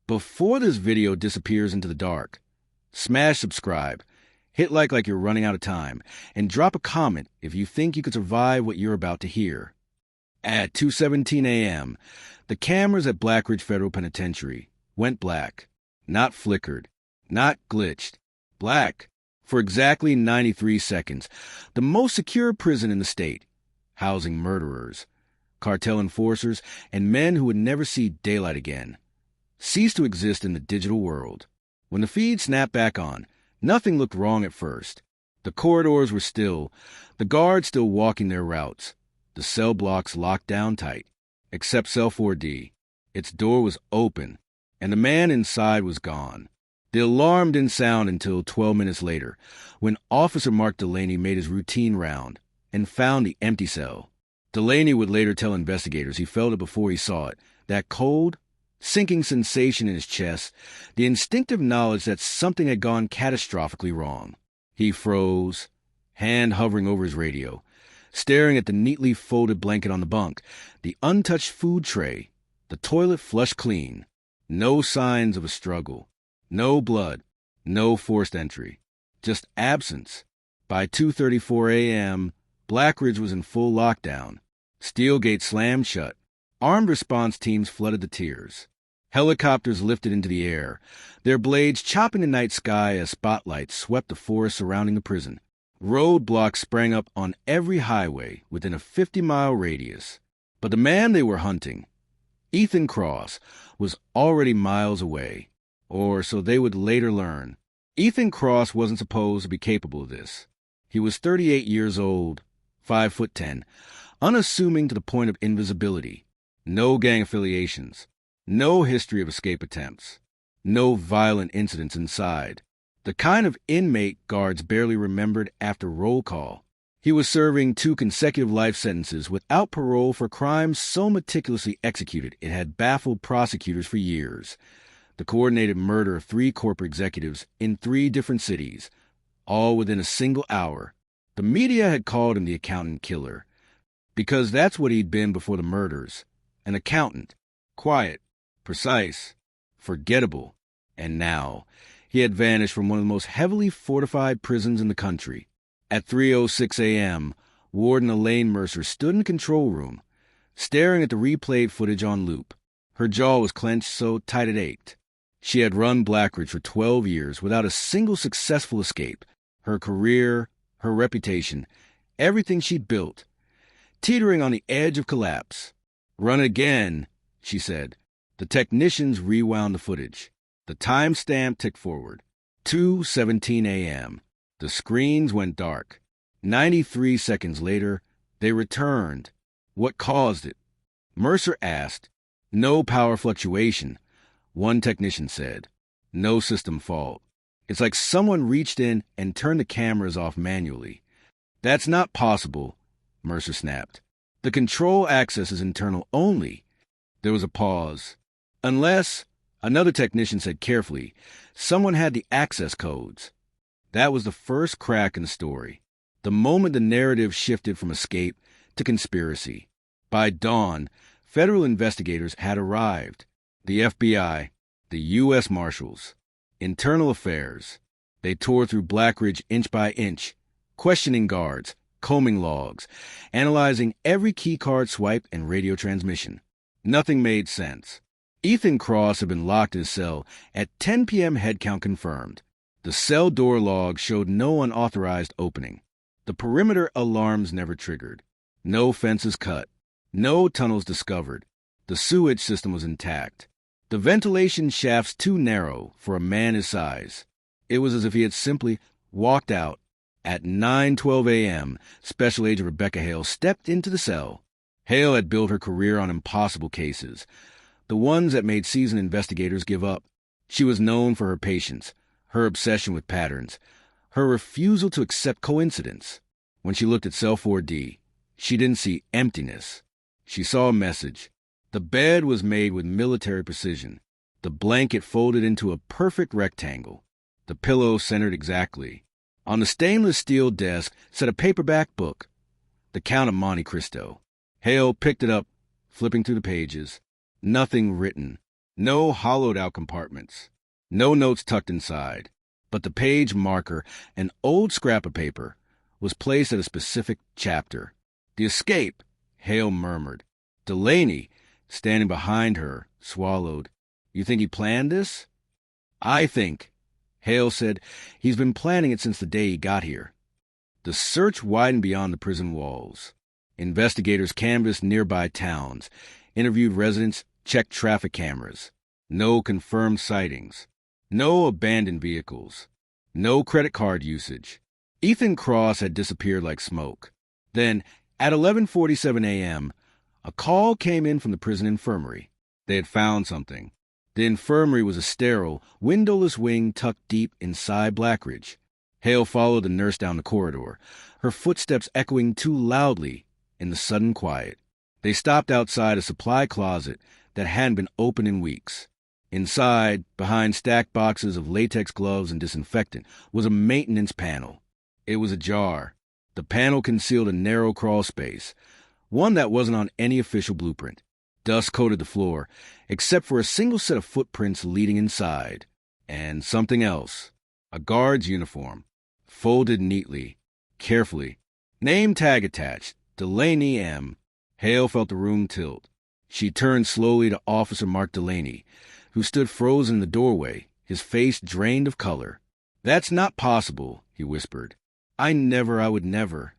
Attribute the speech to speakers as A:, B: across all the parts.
A: Before this video disappears into the dark, smash subscribe, hit like you're running out of time, and drop a comment if you think you could survive what you're about to hear. At 2:17 a.m., the cameras at Black Ridge Federal Penitentiary went black. Not flickered, not glitched. Black. For exactly 93 seconds. The most secure prison in the state, housing murderers, cartel enforcers, and men who would never see daylight again, ceased to exist in the digital world. When the feed snapped back on, nothing looked wrong at first. The corridors were still, the guards still walking their routes, the cell blocks locked down tight, except cell 4D. Its door was open, and the man inside was gone. The alarm didn't sound until 12 minutes later, when Officer Mark Delaney made his routine round and found the empty cell. Delaney would later tell investigators he felt it before he saw it, that cold, sinking sensation in his chest, the instinctive knowledge that something had gone catastrophically wrong. He froze, hand hovering over his radio, staring at the neatly folded blanket on the bunk, the untouched food tray, the toilet flushed clean. No signs of a struggle. No blood. No forced entry. Just absence. By 2:34 a.m., Black Ridge was in full lockdown. Steel gates slammed shut. Armed response teams flooded the tiers. Helicopters lifted into the air, their blades chopping the night sky as spotlights swept the forest surrounding the prison. Roadblocks sprang up on every highway within a 50-mile radius. But the man they were hunting, Ethan Cross, was already miles away, or so they would later learn. Ethan Cross wasn't supposed to be capable of this. He was 38 years old, 5'10", unassuming to the point of invisibility. No gang affiliations, no history of escape attempts, no violent incidents inside. The kind of inmate guards barely remembered after roll call. He was serving 2 consecutive life sentences without parole for crimes so meticulously executed it had baffled prosecutors for years. The coordinated murder of 3 corporate executives in 3 different cities, all within a single hour. The media had called him the accountant killer, because that's what he'd been before the murders. An accountant. Quiet, precise, forgettable. And now, he had vanished from one of the most heavily fortified prisons in the country. At 3:06 a.m., Warden Elaine Mercer stood in the control room, staring at the replayed footage on loop. Her jaw was clenched so tight it ached. She had run Black Ridge for 12 years without a single successful escape. Her career, her reputation, everything she'd built, teetering on the edge of collapse. "Run again," she said. The technicians rewound the footage. The timestamp ticked forward. 2:17 a.m. The screens went dark. 93 seconds later, they returned. What caused it? Mercer asked. No power fluctuation, one technician said. No system fault. It's like someone reached in and turned the cameras off manually. That's not possible, Mercer snapped. The control access is internal only. There was a pause. Unless, another technician said carefully, someone had the access codes. That was the first crack in the story. The moment the narrative shifted from escape to conspiracy. By dawn, federal investigators had arrived. The FBI, the U.S. Marshals, Internal Affairs. They tore through Black Ridge inch by inch, questioning guards, combing logs, analyzing every keycard swipe and radio transmission. Nothing made sense. Ethan Cross had been locked in his cell at 10 p.m. head count confirmed. The cell door log showed no unauthorized opening. The perimeter alarms never triggered. No fences cut. No tunnels discovered. The sewage system was intact. The ventilation shafts too narrow for a man his size. It was as if he had simply walked out. At 9:12 a.m., Special Agent Rebecca Hale stepped into the cell. Hale had built her career on impossible cases, the ones that made seasoned investigators give up. She was known for her patience, her obsession with patterns, her refusal to accept coincidence. When she looked at cell 4D, she didn't see emptiness. She saw a message. The bed was made with military precision, the blanket folded into a perfect rectangle, the pillow centered exactly. On the stainless steel desk sat a paperback book, The Count of Monte Cristo. Hale picked it up, flipping through the pages. Nothing written, No hollowed-out compartments. No notes tucked inside. But the page marker, an old scrap of paper, was placed at a specific chapter. The escape, Hale murmured. Delaney, standing behind her, swallowed. You think he planned this? I think, Hale said, he's been planning it since the day he got here. The search widened beyond the prison walls. Investigators canvassed nearby towns, interviewed residents, checked traffic cameras. No confirmed sightings. No abandoned vehicles. No credit card usage. Ethan Cross had disappeared like smoke. Then, at 11:47 a.m., a call came in from the prison infirmary. They had found something. The infirmary was a sterile, windowless wing tucked deep inside Blackridge. Hale followed the nurse down the corridor, her footsteps echoing too loudly in the sudden quiet. They stopped outside a supply closet that hadn't been opened in weeks. Inside, behind stacked boxes of latex gloves and disinfectant, was a maintenance panel. It was ajar. The panel concealed a narrow crawl space, one that wasn't on any official blueprint. Dust coated the floor, except for a single set of footprints leading inside. And something else. A guard's uniform, folded neatly, carefully. Name tag attached, Delaney M. Hale felt the room tilt. She turned slowly to Officer Mark Delaney, who stood frozen in the doorway, his face drained of color. That's not possible, he whispered. I would never.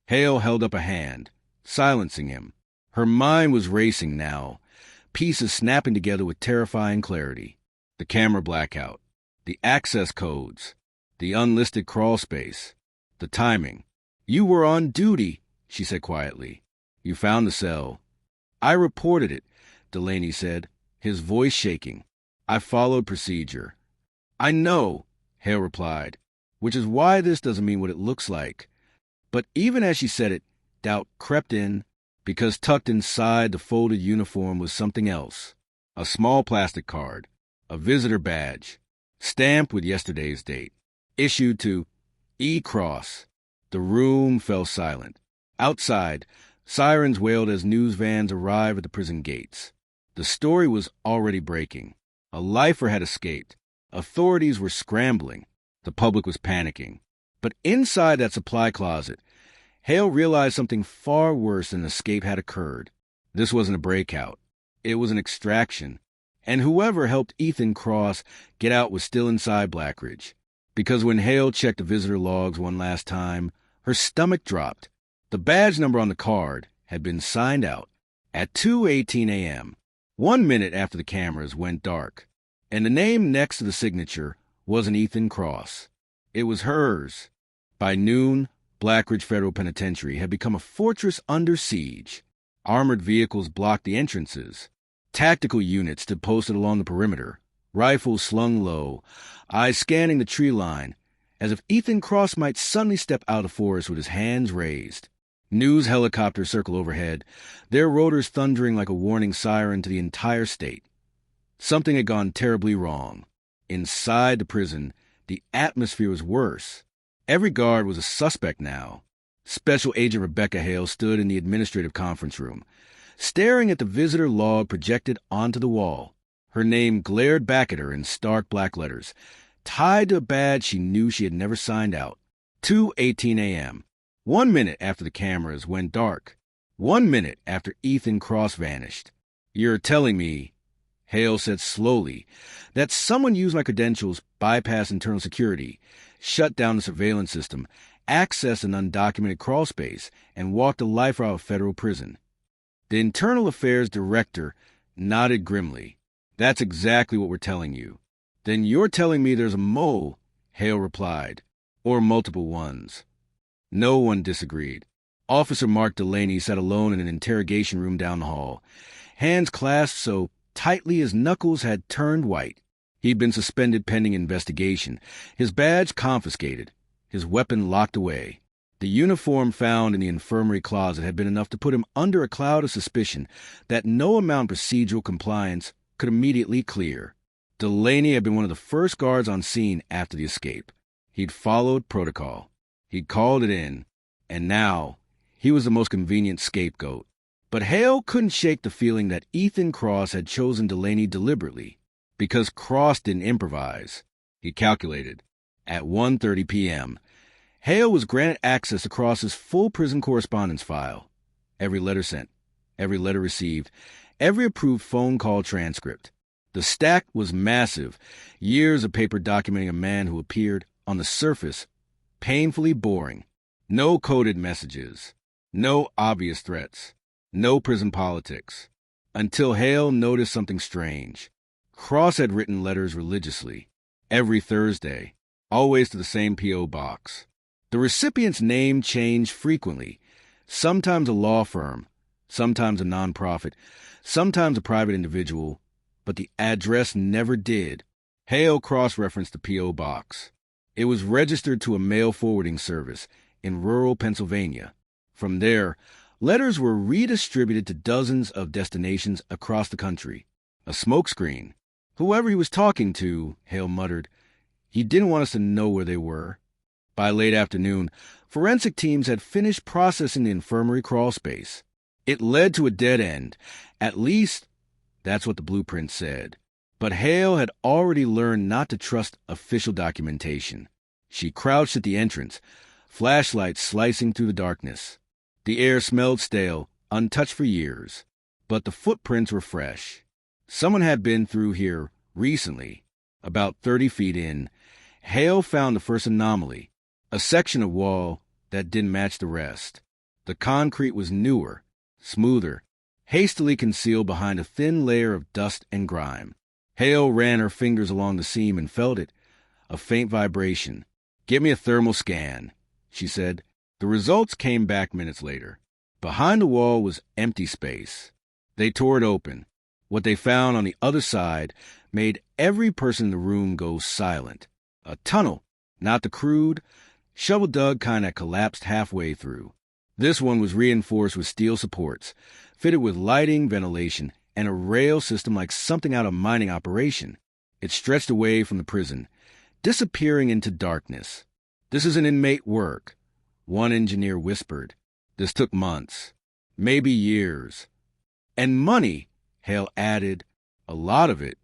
A: Hale held up a hand, silencing him. Her mind was racing now, pieces snapping together with terrifying clarity. The camera blackout, the access codes, the unlisted crawl space, the timing. You were on duty, she said quietly. You found the cell. I reported it, Delaney said, his voice shaking. I followed procedure. I know, Hale replied, which is why this doesn't mean what it looks like. But even as she said it, doubt crept in, because tucked inside the folded uniform was something else. A small plastic card, a visitor badge, stamped with yesterday's date, issued to E. Cross. The room fell silent. Outside, sirens wailed as news vans arrived at the prison gates. The story was already breaking. A lifer had escaped. Authorities were scrambling. The public was panicking. But inside that supply closet, Hale realized something far worse than an escape had occurred. This wasn't a breakout. It was an extraction. And whoever helped Ethan Cross get out was still inside Blackridge. Because when Hale checked the visitor logs one last time, her stomach dropped. The badge number on the card had been signed out at 2:18 a.m., 1 minute after the cameras went dark. And the name next to the signature wasn't Ethan Cross. It was hers. By noon, Blackridge Federal Penitentiary had become a fortress under siege. Armored vehicles blocked the entrances. Tactical units stood posted along the perimeter, rifles slung low, eyes scanning the tree line, as if Ethan Cross might suddenly step out of the forest with his hands raised. News helicopters circled overhead, their rotors thundering like a warning siren to the entire state. Something had gone terribly wrong. Inside the prison, the atmosphere was worse. Every guard was a suspect now. Special Agent Rebecca Hale stood in the administrative conference room, staring at the visitor log projected onto the wall. Her name glared back at her in stark black letters, tied to a badge she knew she had never signed out. 2:18 a.m., 1 minute after the cameras went dark, 1 minute after Ethan Cross vanished. You're telling me, Hale said slowly, that someone used my credentials, bypassed internal security, shut down the surveillance system, accessed an undocumented crawl space, and walked a lifer out of federal prison. The Internal Affairs Director nodded grimly. That's exactly what we're telling you. Then you're telling me there's a mole, Hale replied, or multiple ones. No one disagreed. Officer Mark Delaney sat alone in an interrogation room down the hall, hands clasped so tightly his knuckles had turned white. He'd been suspended pending investigation, his badge confiscated, his weapon locked away. The uniform found in the infirmary closet had been enough to put him under a cloud of suspicion that no amount of procedural compliance could immediately clear. Delaney had been one of the first guards on scene after the escape. He'd followed protocol. He'd called it in. And now, he was the most convenient scapegoat. But Hale couldn't shake the feeling that Ethan Cross had chosen Delaney deliberately, because Cross didn't improvise. He calculated. At 1:30 p.m., Hale was granted access to Cross's full prison correspondence file. Every letter sent, every letter received, every approved phone call transcript. The stack was massive, years of paper documenting a man who appeared, on the surface, painfully boring. No coded messages, no obvious threats, no prison politics. Until Hale noticed something strange. Cross had written letters religiously, every Thursday, always to the same P.O. box. The recipient's name changed frequently, sometimes a law firm, sometimes a nonprofit, sometimes a private individual, but the address never did. Hale cross-referenced the P.O. box. It was registered to a mail forwarding service in rural Pennsylvania. From there, letters were redistributed to dozens of destinations across the country. A smokescreen. Whoever he was talking to, Hale muttered, he didn't want us to know where they were. By late afternoon, forensic teams had finished processing the infirmary crawl space. It led to a dead end. At least, that's what the blueprint said. But Hale had already learned not to trust official documentation. She crouched at the entrance, flashlights slicing through the darkness. The air smelled stale, untouched for years, but the footprints were fresh. Someone had been through here recently. About 30 feet in, Hale found the first anomaly, a section of wall that didn't match the rest. The concrete was newer, smoother, hastily concealed behind a thin layer of dust and grime. Hale ran her fingers along the seam and felt it, a faint vibration. "Give me a thermal scan," she said. The results came back minutes later. Behind the wall was empty space. They tore it open. What they found on the other side made every person in the room go silent. A tunnel, not the crude, shovel-dug kind that collapsed halfway through. This one was reinforced with steel supports, fitted with lighting, ventilation, and a rail system like something out of a mining operation. It stretched away from the prison, disappearing into darkness. "This is an inmate work," one engineer whispered. "This took months, maybe years. And money," Hale added, "a lot of it."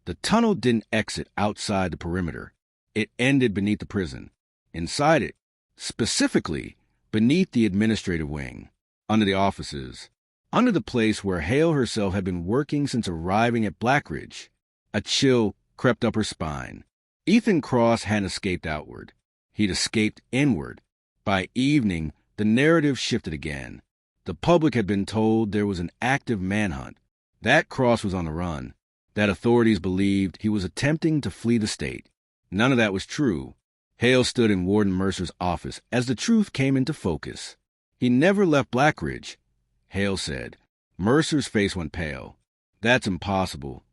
A: The tunnel didn't exit outside the perimeter. It ended beneath the prison. Inside it, specifically beneath the administrative wing, under the offices, under the place where Hale herself had been working since arriving at Blackridge. A chill crept up her spine. Ethan Cross hadn't escaped outward. He'd escaped inward. By evening, the narrative shifted again. The public had been told there was an active manhunt, that Cross was on the run, that authorities believed he was attempting to flee the state. None of that was true. Hale stood in Warden Mercer's office as the truth came into focus. "He never left Blackridge," Hale said. Mercer's face went pale. "That's impossible."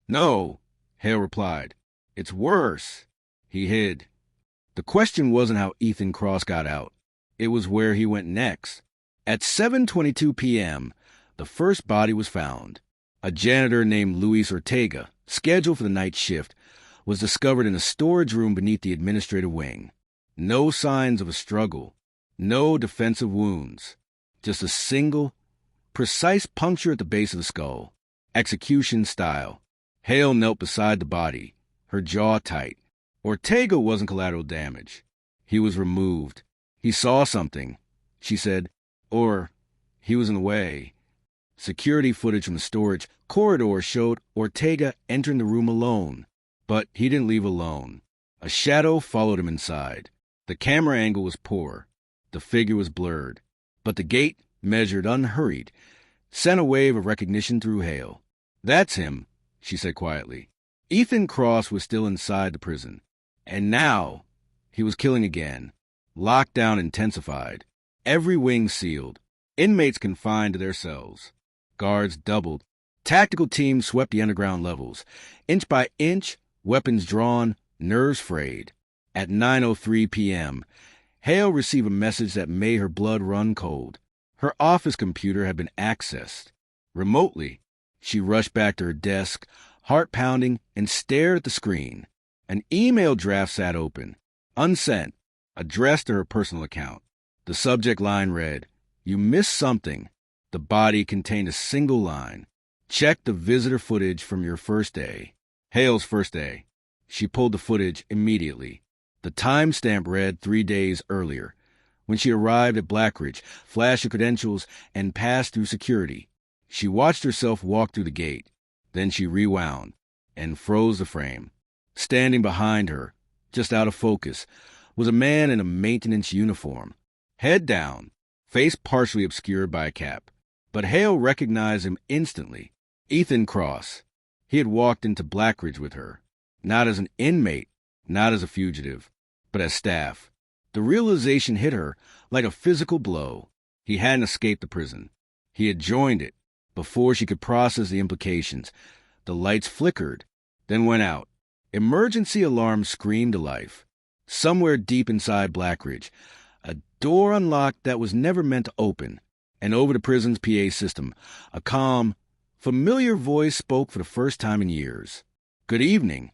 A: "No," Hale replied. "It's worse." He hid. The question wasn't how Ethan Cross got out. It was where he went next. At 7:22 p.m., the first body was found. A janitor named Luis Ortega, scheduled for the night shift, was discovered in a storage room beneath the administrative wing. No signs of a struggle, no defensive wounds, just a single, precise puncture at the base of the skull, execution style. Hale knelt beside the body, her jaw tight. Ortega wasn't collateral damage. He was removed. "He saw something," she said, "or he was in the way." Security footage from the storage corridor showed Ortega entering the room alone. But he didn't leave alone. A shadow followed him inside. The camera angle was poor. The figure was blurred. But the gait, measured, unhurried, sent a wave of recognition through Hale. "That's him," she said quietly. Ethan Cross was still inside the prison. And now he was killing again. Lockdown intensified. Every wing sealed. Inmates confined to their cells. Guards doubled. Tactical teams swept the underground levels. Inch by inch, weapons drawn, nerves frayed. At 9:03 p.m., Hale received a message that made her blood run cold. Her office computer had been accessed. Remotely, she rushed back to her desk, heart pounding, and stared at the screen. An email draft sat open, unsent, addressed to her personal account. The subject line read, "You missed something. The body contained a single line. Check the visitor footage from your first day. Hale's first day. She pulled the footage immediately. The timestamp read 3 days earlier, when she arrived at Blackridge, flashed her credentials, and passed through security. She watched herself walk through the gate. Then she rewound and froze the frame. Standing behind her, just out of focus, was a man in a maintenance uniform. Head down, face partially obscured by a cap. But Hale recognized him instantly. Ethan Cross. He had walked into Blackridge with her. Not as an inmate, not as a fugitive, but as staff. The realization hit her like a physical blow. He hadn't escaped the prison. He had joined it. Before she could process the implications, the lights flickered, then went out. Emergency alarms screamed to life. Somewhere deep inside Blackridge, a door unlocked that was never meant to open, and over the prison's PA system, a calm, familiar voice spoke for the first time in years. "Good evening,"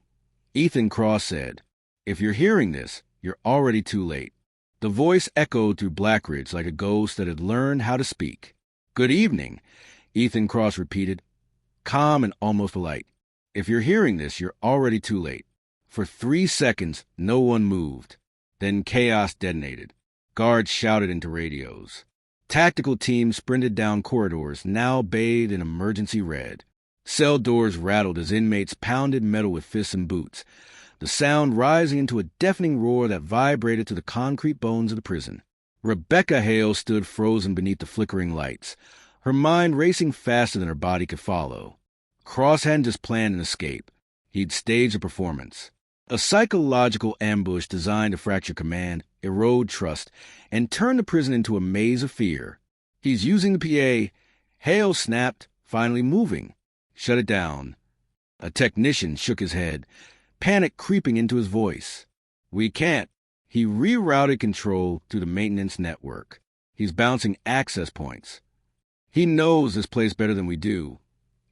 A: Ethan Cross said. "If you're hearing this, you're already too late." The voice echoed through Blackridge like a ghost that had learned how to speak. "Good evening," Ethan Cross repeated, calm and almost polite. "If you're hearing this, you're already too late." For 3 seconds, no one moved. Then chaos detonated. Guards shouted into radios. Tactical teams sprinted down corridors, now bathed in emergency red. Cell doors rattled as inmates pounded metal with fists and boots, the sound rising into a deafening roar that vibrated to the concrete bones of the prison. Rebecca Hale stood frozen beneath the flickering lights, her mind racing faster than her body could follow. Cross hadn't just planned an escape. He'd staged a performance. A psychological ambush designed to fracture command, erode trust, and turn the prison into a maze of fear. "He's using the PA." Hale snapped, finally moving. "Shut it down." A technician shook his head, panic creeping into his voice. "We can't." He rerouted control through the maintenance network. "He's bouncing access points." "He knows this place better than we do,"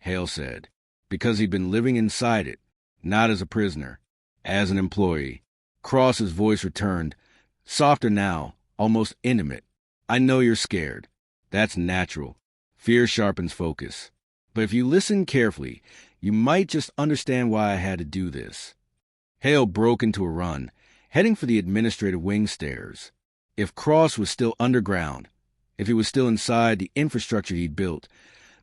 A: Hale said, because he'd been living inside it, not as a prisoner, as an employee. Cross's voice returned, softer now, almost intimate. "I know you're scared. That's natural. Fear sharpens focus. But if you listen carefully, you might just understand why I had to do this." Hale broke into a run, heading for the administrative wing stairs. If Cross was still underground, if he was still inside the infrastructure he'd built,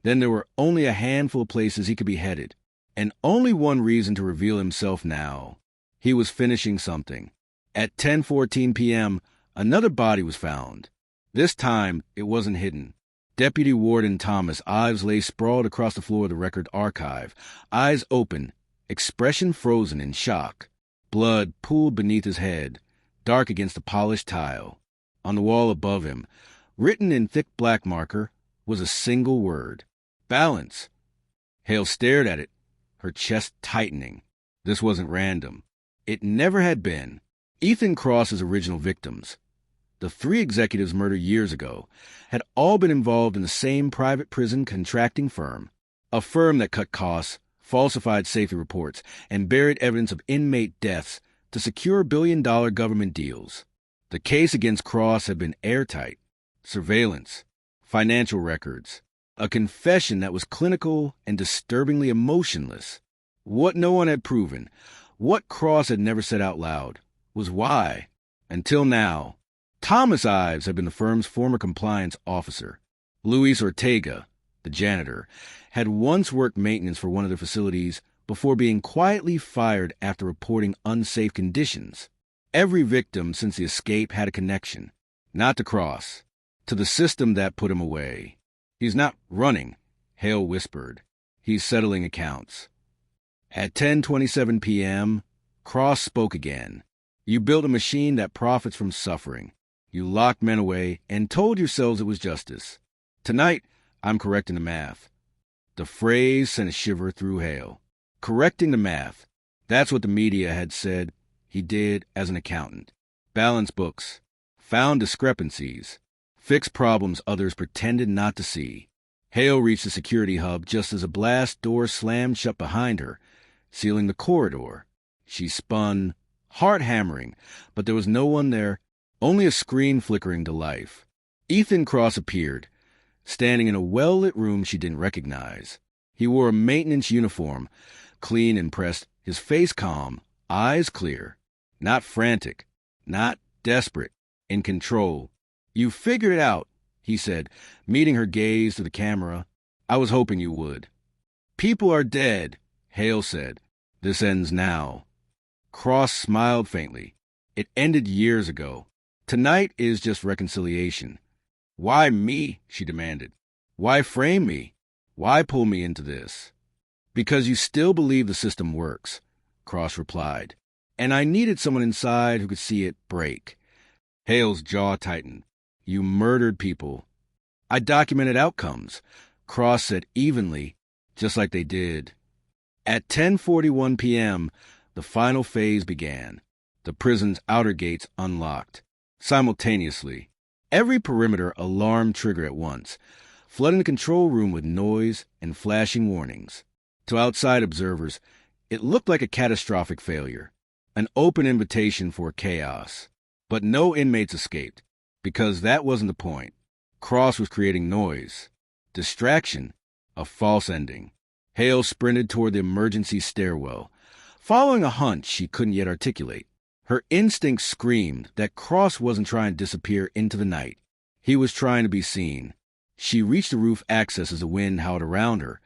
A: then there were only a handful of places he could be headed, and only one reason to reveal himself now. He was finishing something. At 10:14 p.m., another body was found. This time, it wasn't hidden. Deputy Warden Thomas Ives lay sprawled across the floor of the record archive, eyes open, expression frozen in shock. Blood pooled beneath his head, dark against the polished tile. On the wall above him, written in thick black marker, was a single word: balance. Hale stared at it, her chest tightening. This wasn't random. It never had been. Ethan Cross's original victims, the 3 executives murdered years ago, had all been involved in the same private prison contracting firm, a firm that cut costs, falsified safety reports, and buried evidence of inmate deaths to secure billion-dollar government deals. The case against Cross had been airtight. Surveillance, financial records, a confession that was clinical and disturbingly emotionless. What no one had proven, what Cross had never said out loud, was why, until now, Thomas Ives had been the firm's former compliance officer. Luis Ortega, the janitor, had once worked maintenance for one of their facilities before being quietly fired after reporting unsafe conditions. Every victim since the escape had a connection, not to Cross, to the system that put him away. "He's not running," Hale whispered. "He's settling accounts." At 10:27 p.m., Cross spoke again. "You built a machine that profits from suffering. You locked men away and told yourselves it was justice. Tonight, I'm correcting the math." The phrase sent a shiver through Hale. Correcting the math. That's what the media had said he did as an accountant. Balance books. Found discrepancies. Fixed problems others pretended not to see. Hale reached the security hub just as a blast door slammed shut behind her, sealing the corridor. She spun, heart hammering, but there was no one there, only a screen flickering to life. Ethan Cross appeared, standing in a well-lit room she didn't recognize. He wore a maintenance uniform, clean and pressed, his face calm, eyes clear. Not frantic, not desperate, in control. "You figured it out," he said, meeting her gaze through the camera. "I was hoping you would." "People are dead," Hale said. "This ends now." Cross smiled faintly. "It ended years ago. Tonight is just reconciliation." "Why me?" she demanded. "Why frame me? Why pull me into this?" "Because you still believe the system works," Cross replied. "And I needed someone inside who could see it break." Hale's jaw tightened. "You murdered people." "I documented outcomes," Cross said evenly, just like they did. At 10:41 p.m., the final phase began. The prison's outer gates unlocked. Simultaneously, every perimeter alarm triggered at once, flooding the control room with noise and flashing warnings. To outside observers, it looked like a catastrophic failure, an open invitation for chaos. But no inmates escaped, because that wasn't the point. Cross was creating noise. Distraction, a false ending. Hale sprinted toward the emergency stairwell, following a hunch she couldn't yet articulate. Her instinct screamed that Cross wasn't trying to disappear into the night. He was trying to be seen. She reached the roof access as the wind howled around her,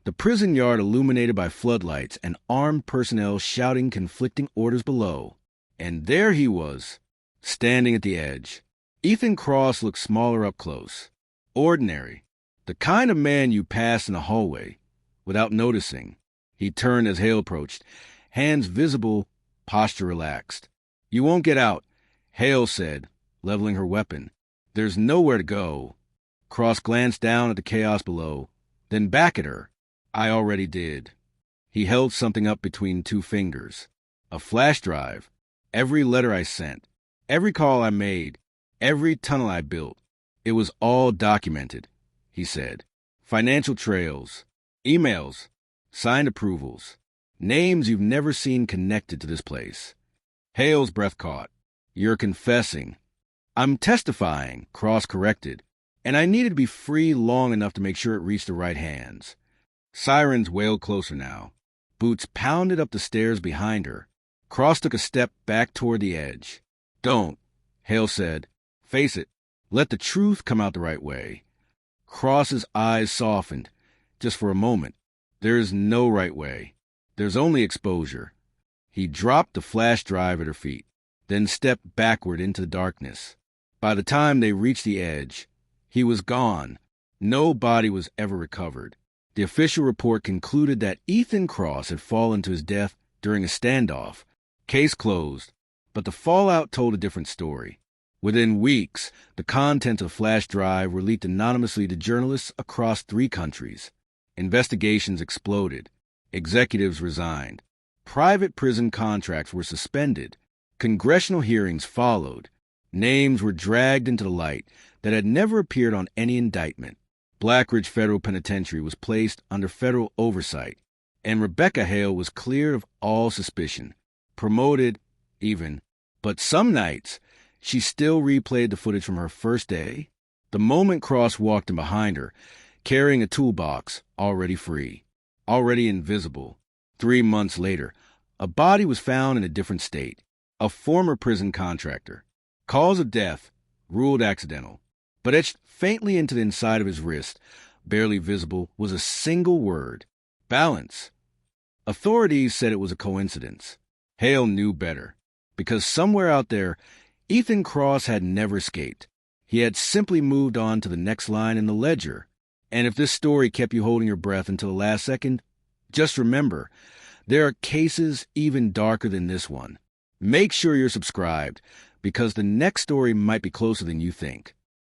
A: the prison yard illuminated by floodlights and armed personnel shouting conflicting orders below. And there he was, standing at the edge. Ethan Cross looked smaller up close. Ordinary. The kind of man you pass in a hallway without noticing. He turned as Hale approached, hands visible, posture relaxed. "You won't get out," Hale said, leveling her weapon. "There's nowhere to go." Cross glanced down at the chaos below, then back at her. "I already did." He held something up between two fingers. "A flash drive. Every letter I sent, every call I made, every tunnel I built. It was all documented," he said. "Financial trails, emails, signed approvals, names you've never seen connected to this place." Hale's breath caught. "You're confessing." "I'm testifying," Cross corrected, "and I needed to be free long enough to make sure it reached the right hands." Sirens wailed closer now. Boots pounded up the stairs behind her. Cross took a step back toward the edge. "Don't," Hale said. "Face it. Let the truth come out the right way." Cross's eyes softened, just for a moment. "There's no right way. There's only exposure." He dropped the flash drive at her feet, then stepped backward into the darkness. By the time they reached the edge, he was gone. No body was ever recovered. The official report concluded that Ethan Cross had fallen to his death during a standoff. Case closed, but the fallout told a different story. Within weeks, the contents of the flash drive were leaked anonymously to journalists across 3 countries. Investigations exploded. Executives resigned. Private prison contracts were suspended. Congressional hearings followed. Names were dragged into the light that had never appeared on any indictment. Blackridge Federal Penitentiary was placed under federal oversight, and Rebecca Hale was cleared of all suspicion, promoted even. But some nights, she still replayed the footage from her first day, the moment Cross walked in behind her, carrying a toolbox, already free, already invisible. 3 months later, a body was found in a different state, a former prison contractor. Cause of death, ruled accidental, but etched faintly into the inside of his wrist, barely visible, was a single word: balance. Authorities said it was a coincidence. Hale knew better, because somewhere out there, Ethan Cross had never escaped. He had simply moved on to the next line in the ledger. And if this story kept you holding your breath until the last second, just remember, there are cases even darker than this one. Make sure you're subscribed, because the next story might be closer than you think.